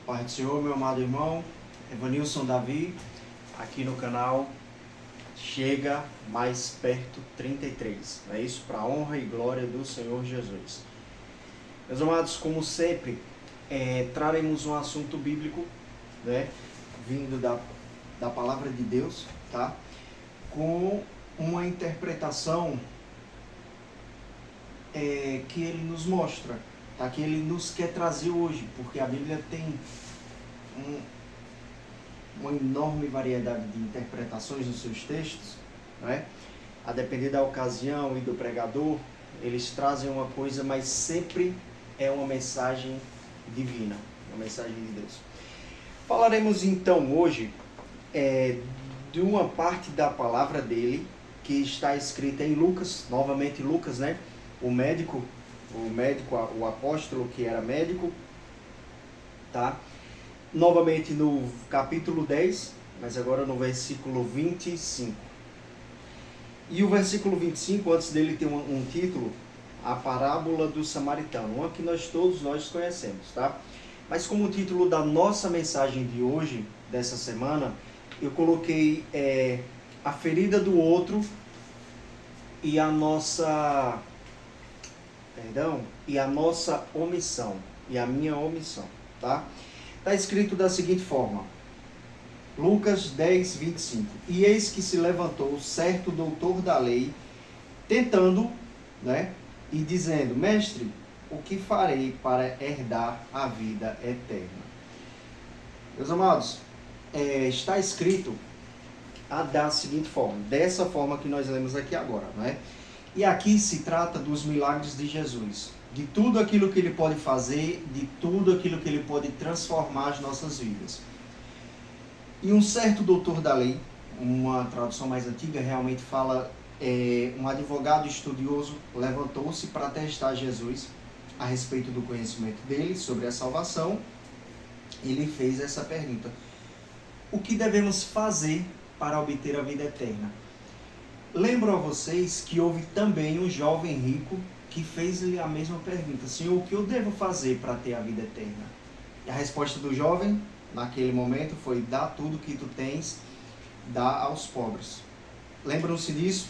Pai do Senhor, meu amado irmão, Evanilson Davi, aqui no canal Chega Mais Perto 33. É isso, para a honra e glória do Senhor Jesus. Meus amados, como sempre, traremos um assunto bíblico, né, vindo da palavra de Deus, tá? Com uma interpretação que ele nos mostra, tá? Que ele nos quer trazer hoje, porque a Bíblia tem uma enorme variedade de interpretações nos seus textos, né? A depender da ocasião e do pregador, eles trazem uma coisa, mas sempre é uma mensagem divina, uma mensagem de Deus. Falaremos então hoje de uma parte da palavra dele que está escrita em Lucas, novamente Lucas, né? O apóstolo que era médico, tá? Novamente no capítulo 10, mas agora no versículo 25. E o versículo 25, antes dele tem um título, a parábola do samaritano, uma que todos nós conhecemos, tá? Mas como título da nossa mensagem de hoje, dessa semana, eu coloquei a ferida do outro e a nossa omissão, e a minha omissão, tá? Está escrito da seguinte forma, Lucas 10, 25. E eis que se levantou certo doutor da lei, tentando, né, e dizendo, mestre, o que farei para herdar a vida eterna? Meus amados, está escrito da seguinte forma, dessa forma que nós lemos aqui agora, né? E aqui se trata dos milagres de Jesus, de tudo aquilo que ele pode fazer, de tudo aquilo que ele pode transformar as nossas vidas. E um certo doutor da lei, uma tradução mais antiga, realmente fala, um advogado estudioso levantou-se para testar Jesus a respeito do conhecimento dele sobre a salvação. Ele fez essa pergunta: o que devemos fazer para obter a vida eterna? Lembro a vocês que houve também um jovem rico que fez-lhe a mesma pergunta: Senhor, o que eu devo fazer para ter a vida eterna? E a resposta do jovem, naquele momento, foi: dá tudo que tu tens, dá aos pobres. Lembram-se disso?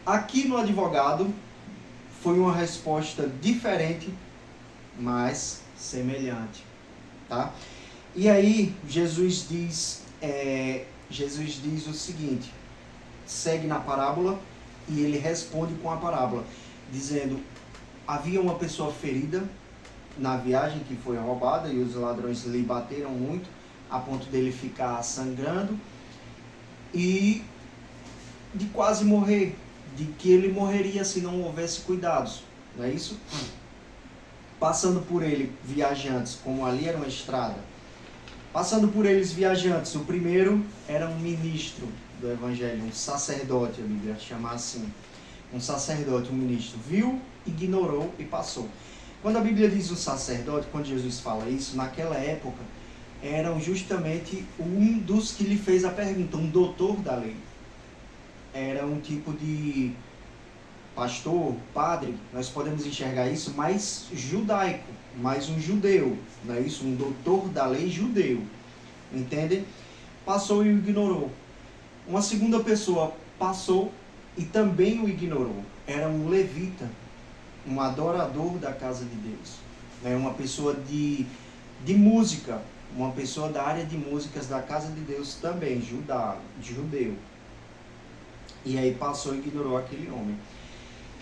Aqui no advogado, foi uma resposta diferente, mas semelhante, tá? E aí, Jesus diz o seguinte, segue na parábola, e ele responde com a parábola, dizendo, havia uma pessoa ferida na viagem que foi roubada, e os ladrões lhe bateram muito, a ponto dele ficar sangrando, e de quase morrer, de que ele morreria se não houvesse cuidados, não é isso? Passando por ele viajantes, como ali era uma estrada, passando por eles viajantes, o primeiro era um ministro do Evangelho, um sacerdote, a Bíblia chama assim, um sacerdote, um ministro, viu, ignorou e passou. Quando a Bíblia diz um sacerdote, quando Jesus fala isso, naquela época, eram justamente um dos que lhe fez a pergunta, um doutor da lei. Era um tipo de pastor, padre, nós podemos enxergar isso, mais judaico, mais um judeu, não é isso? Um doutor da lei judeu, entende? Passou e o ignorou. Uma segunda pessoa passou e também o ignorou. Era um levita, um adorador da casa de Deus, né? Uma pessoa de música, uma pessoa da área de músicas da casa de Deus também, judeu. E aí passou e ignorou aquele homem.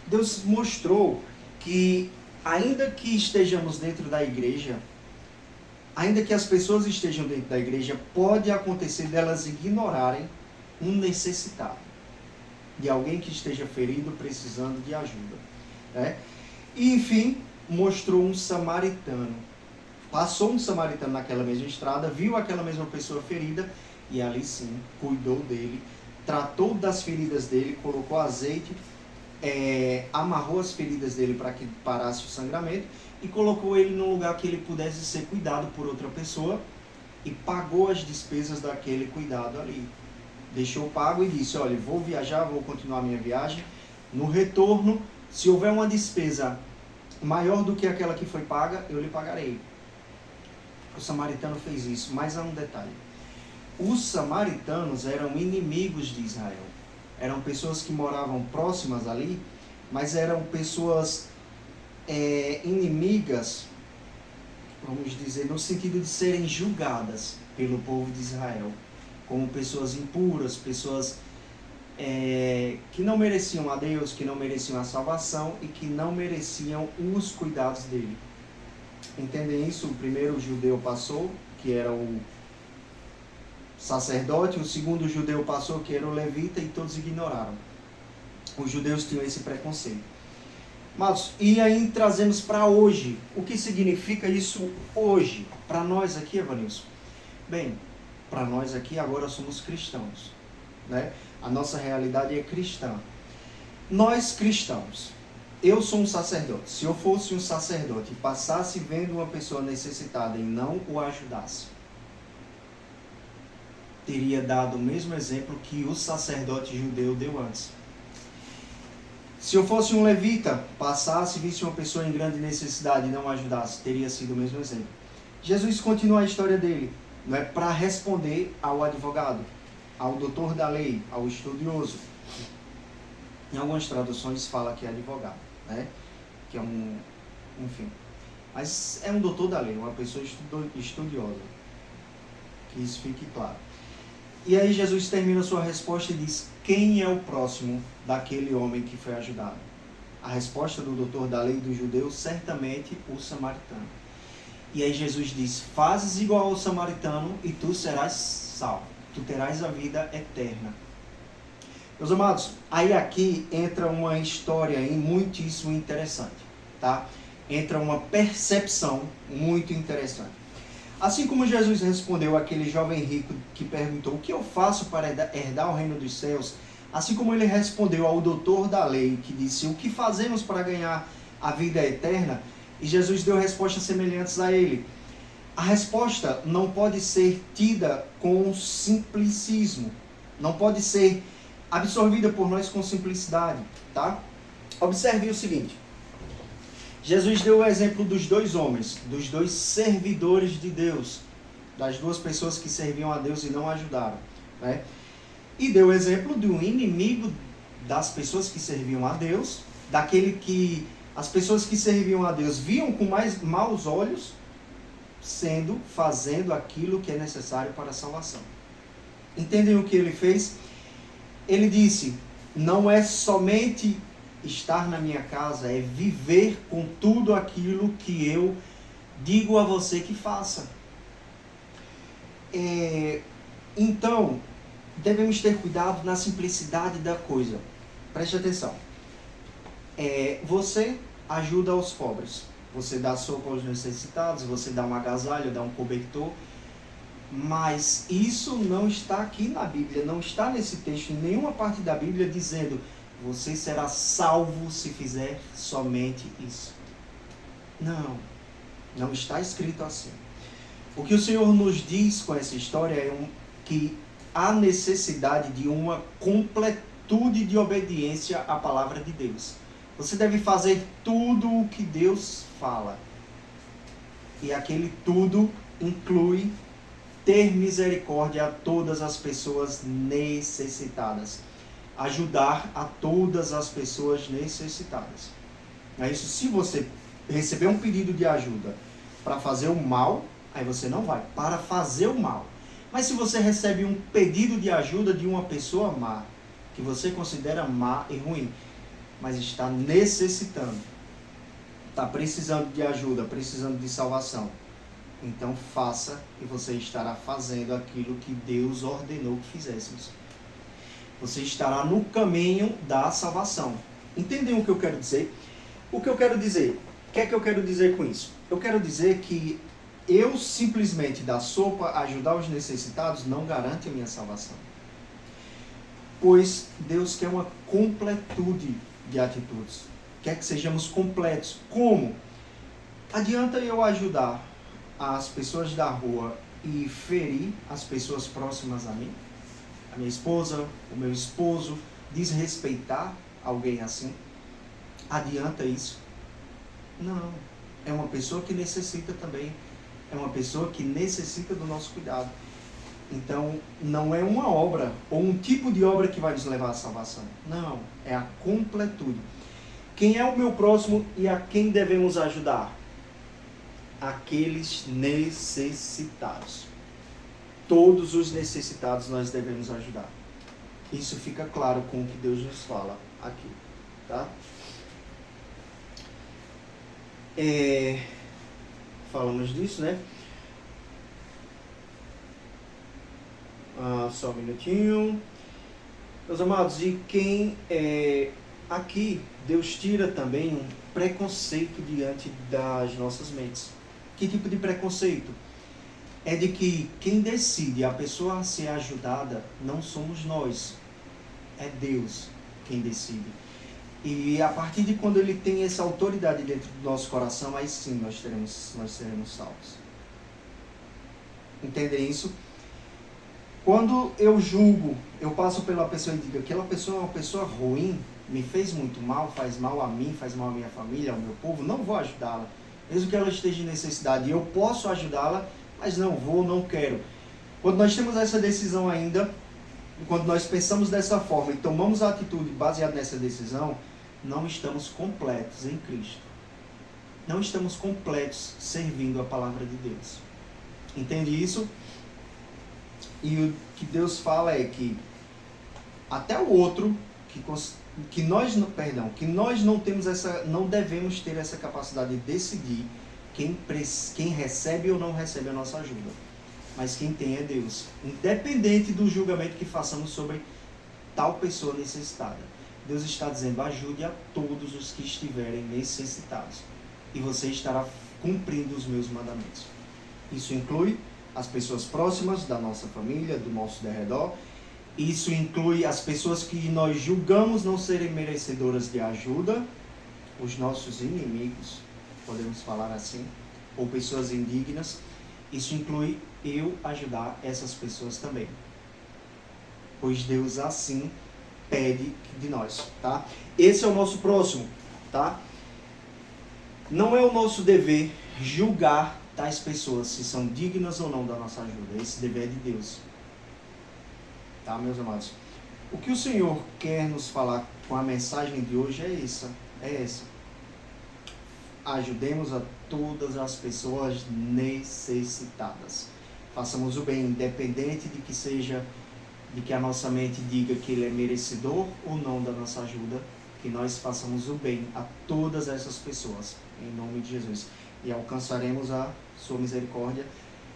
Deus mostrou que, ainda que estejamos dentro da igreja, ainda que as pessoas estejam dentro da igreja, pode acontecer delas ignorarem um necessitado, de alguém que esteja ferido, precisando de ajuda, né? E, enfim, mostrou um samaritano. Passou um samaritano naquela mesma estrada, viu aquela mesma pessoa ferida, e ali sim, cuidou dele, tratou das feridas dele, colocou azeite, amarrou as feridas dele para que parasse o sangramento e colocou ele num lugar que ele pudesse ser cuidado por outra pessoa e pagou as despesas daquele cuidado ali. Deixou pago e disse, olha, vou viajar, vou continuar minha viagem, no retorno, se houver uma despesa maior do que aquela que foi paga, eu lhe pagarei. O samaritano fez isso, mas há um detalhe. Os samaritanos eram inimigos de Israel. Eram pessoas que moravam próximas ali, mas eram pessoas inimigas, vamos dizer, no sentido de serem julgadas pelo povo de Israel, como pessoas impuras, pessoas que não mereciam a Deus, que não mereciam a salvação e que não mereciam os cuidados dele. Entendem isso? O primeiro judeu passou, que era o sacerdote, o segundo judeu passou, que era o levita, e todos ignoraram. Os judeus tinham esse preconceito. Mas, e aí trazemos para hoje. O que significa isso hoje? Para nós aqui, Evanilson? Bem, para nós aqui agora somos cristãos, né? A nossa realidade é cristã. Nós cristãos, eu sou um sacerdote. Se eu fosse um sacerdote e passasse vendo uma pessoa necessitada e não o ajudasse, teria dado o mesmo exemplo que o sacerdote judeu deu antes. Se eu fosse um levita, passasse e visse uma pessoa em grande necessidade e não ajudasse, teria sido o mesmo exemplo. Jesus continua a história dele, não é, para responder ao advogado, ao doutor da lei, ao estudioso. Em algumas traduções fala que é advogado, né? Que é enfim. Mas é um doutor da lei, uma pessoa estudiosa. Que isso fique claro. E aí Jesus termina sua resposta e diz: quem é o próximo daquele homem que foi ajudado? A resposta do doutor da lei dos judeus, certamente o samaritano. E aí Jesus diz: fazes igual ao samaritano e tu serás salvo. Tu terás a vida eterna. Meus amados, aí aqui entra uma história aí muitíssimo interessante, tá? Entra uma percepção muito interessante. Assim como Jesus respondeu àquele jovem rico que perguntou: o que eu faço para herdar o reino dos céus? Assim como ele respondeu ao doutor da lei que disse: o que fazemos para ganhar a vida eterna? E Jesus deu respostas semelhantes a ele. A resposta não pode ser tida com simplicismo, não pode ser absorvida por nós com simplicidade, tá? Observe o seguinte: Jesus deu o exemplo dos dois homens, dos dois servidores de Deus, das duas pessoas que serviam a Deus e não ajudaram, né? E deu o exemplo de um inimigo das pessoas que serviam a Deus, daquele que as pessoas que serviam a Deus viam com mais maus olhos, fazendo aquilo que é necessário para a salvação. Entendem o que ele fez? Ele disse: não é somente estar na minha casa, é viver com tudo aquilo que eu digo a você que faça. Então, devemos ter cuidado na simplicidade da coisa. Preste atenção. Você ajuda os pobres. Você dá sopa aos necessitados, você dá um agasalho, dá um cobertor. Mas isso não está aqui na Bíblia, não está nesse texto, em nenhuma parte da Bíblia dizendo: você será salvo se fizer somente isso. Não está escrito assim. O que o Senhor nos diz com essa história é que há necessidade de uma completude de obediência à palavra de Deus. Você deve fazer tudo o que Deus fala. E aquele tudo inclui ter misericórdia a todas as pessoas necessitadas. Ajudar a todas as pessoas necessitadas. É isso. Se você receber um pedido de ajuda para fazer o mal, aí você não vai. Para fazer o mal. Mas se você recebe um pedido de ajuda de uma pessoa má, que você considera má e ruim, mas está necessitando, está precisando de ajuda, precisando de salvação, então faça, e você estará fazendo aquilo que Deus ordenou que fizéssemos. Você estará no caminho da salvação. Entendem o que eu quero dizer? O que eu quero dizer? O que é que eu quero dizer com isso? Eu quero dizer que eu simplesmente dar sopa, ajudar os necessitados, não garante a minha salvação. Pois Deus quer uma completude de atitudes. Quer que sejamos completos. Como? Adianta eu ajudar as pessoas da rua e ferir as pessoas próximas a mim? A minha esposa, o meu esposo, desrespeitar alguém assim? Adianta isso? Não. É uma pessoa que necessita também. É uma pessoa que necessita do nosso cuidado. Então, não é uma obra ou um tipo de obra que vai nos levar à salvação. Não, é a completude. Quem é o meu próximo e a quem devemos ajudar? Aqueles necessitados. Todos os necessitados nós devemos ajudar. Isso fica claro com o que Deus nos fala aqui, tá? Falamos disso, né? Só um minutinho. Meus amados, e quem aqui Deus tira também um preconceito diante das nossas mentes. Que tipo de preconceito? É de que quem decide a pessoa a ser ajudada não somos nós, é Deus quem decide. E a partir de quando Ele tem essa autoridade dentro do nosso coração, aí sim nós seremos salvos. Entendem isso? Quando eu julgo, eu passo pela pessoa e digo, aquela pessoa é uma pessoa ruim, me fez muito mal, faz mal a mim, faz mal à minha família, ao meu povo, não vou ajudá-la. Mesmo que ela esteja em necessidade, eu posso ajudá-la, mas não vou, não quero. Quando nós temos essa decisão ainda, quando nós pensamos dessa forma e tomamos a atitude baseada nessa decisão, não estamos completos em Cristo. Não estamos completos servindo a palavra de Deus. Entende isso? E o que Deus fala é que até o outro, que nós não temos não devemos ter essa capacidade de decidir quem recebe ou não recebe a nossa ajuda. Mas quem tem é Deus. Independente do julgamento que façamos sobre tal pessoa necessitada. Deus está dizendo, ajude a todos os que estiverem necessitados. E você estará cumprindo os meus mandamentos. Isso inclui as pessoas próximas da nossa família, do nosso derredor. Isso inclui as pessoas que nós julgamos não serem merecedoras de ajuda, os nossos inimigos, podemos falar assim, ou pessoas indignas. Isso inclui eu ajudar essas pessoas também. Pois Deus assim pede de nós, tá? Esse é o nosso próximo, tá? Não é o nosso dever julgar tais pessoas, se são dignas ou não da nossa ajuda. Esse dever é de Deus. Tá, meus amados? O que o Senhor quer nos falar com a mensagem de hoje é essa. Ajudemos a todas as pessoas necessitadas. Façamos o bem, independente de que a nossa mente diga que ele é merecedor ou não da nossa ajuda, que nós façamos o bem a todas essas pessoas, em nome de Jesus. E alcançaremos a sua misericórdia,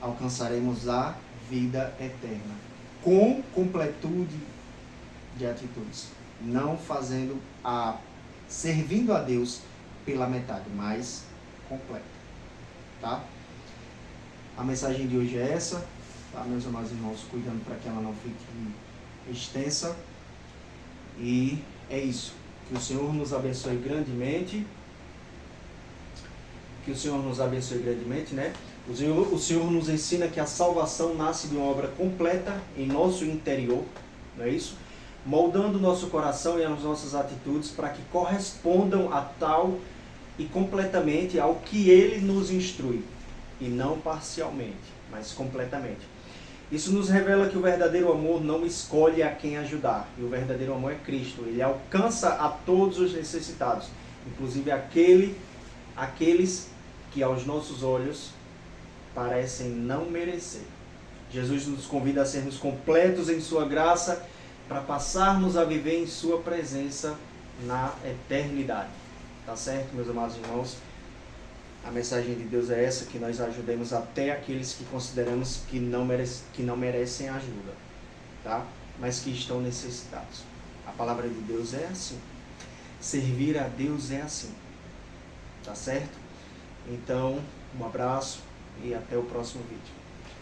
alcançaremos a vida eterna, com completude de atitudes, não servindo a Deus pela metade, mas completa, tá? A mensagem de hoje é essa, tá, meus amados irmãos, cuidando para que ela não fique extensa, e é isso. Que o Senhor nos abençoe grandemente. Né? O Senhor nos ensina que a salvação nasce de uma obra completa em nosso interior, não é isso? Moldando o nosso coração e as nossas atitudes para que correspondam a tal e completamente ao que Ele nos instrui. E não parcialmente, mas completamente. Isso nos revela que o verdadeiro amor não escolhe a quem ajudar. E o verdadeiro amor é Cristo. Ele alcança a todos os necessitados, inclusive aqueles que aos nossos olhos parecem não merecer. Jesus nos convida a sermos completos em sua graça para passarmos a viver em sua presença na eternidade. Tá certo, meus amados irmãos? A mensagem de Deus é essa, que nós ajudemos até aqueles que consideramos que não merecem ajuda, tá? Mas que estão necessitados. A palavra de Deus é assim. Servir a Deus é assim. Tá certo? Então, um abraço e até o próximo vídeo.